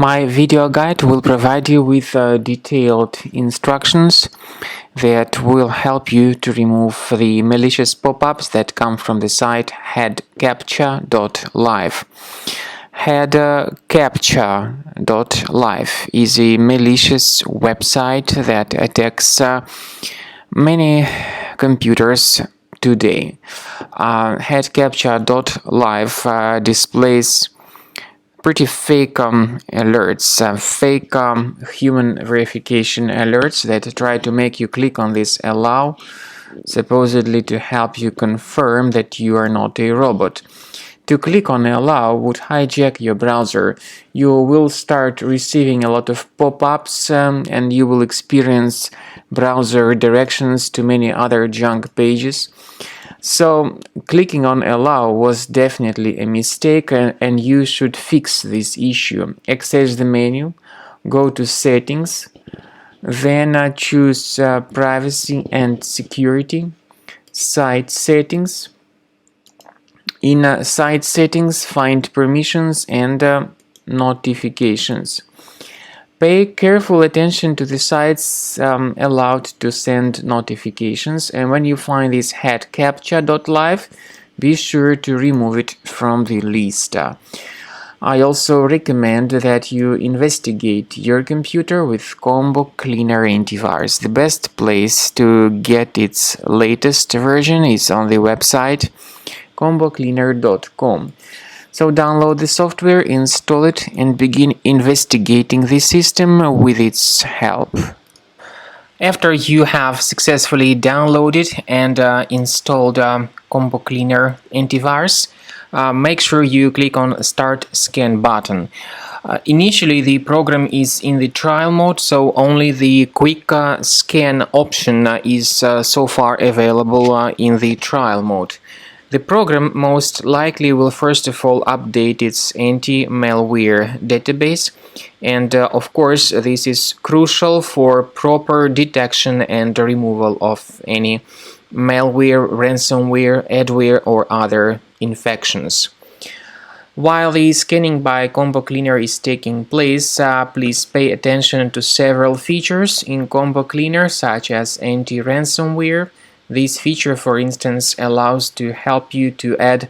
My video guide will provide you with detailed instructions that will help you to remove the malicious pop-ups that come from the site Headcaptcha.live. Headcaptcha.live is a malicious website that attacks many computers today. Headcaptcha.live displays pretty fake alerts, fake human verification alerts that try to make you click on this allow, supposedly to help you confirm that you are not a robot. To click on allow would hijack your browser. You will start receiving a lot of pop-ups and you will experience browser redirections to many other junk pages. So clicking on allow was definitely a mistake and you should fix this issue. Access the menu, go to settings, then choose privacy and security, site settings. In site settings, find permissions and notifications. Pay careful attention to the sites allowed to send notifications, and when you find this Headcaptcha.live, be sure to remove it from the list. I also recommend that you investigate your computer with Combo Cleaner antivirus. The best place to get its latest version is on the website combocleaner.com. So download the software, install it, and begin investigating the system with its help. After you have successfully downloaded and installed Combo Cleaner antivirus, make sure you click on Start Scan button. Initially, the program is in the trial mode, so only the quick scan option is so far available in the trial mode. The program most likely will first of all update its anti-malware database, and of course this is crucial for proper detection and removal of any malware, ransomware, adware or other infections. While the scanning by Combo Cleaner is taking place, please pay attention to several features in Combo Cleaner such as anti-ransomware. This feature, for instance, allows to help you to add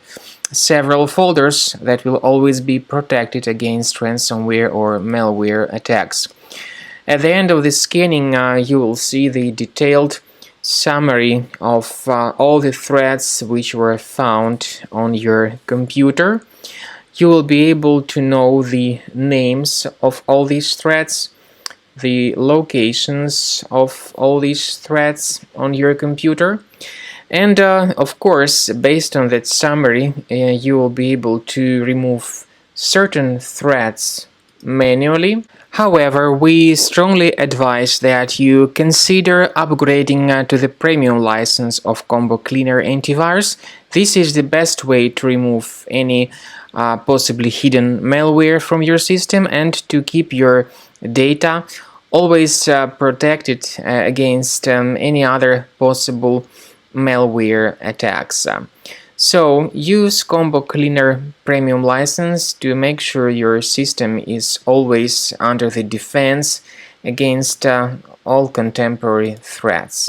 several folders that will always be protected against ransomware or malware attacks. At the end of the scanning, you will see the detailed summary of all the threats which were found on your computer. You will be able to know the names of all these threats, the locations of all these threats on your computer, and of course, based on that summary, you will be able to remove certain threats manually. However, we strongly advise that you consider upgrading to the premium license of Combo Cleaner antivirus. This is the best way to remove any possibly hidden malware from your system and to keep your data always protected against any other possible malware attacks. So use Combo Cleaner Premium license to make sure your system is always under the defense against all contemporary threats.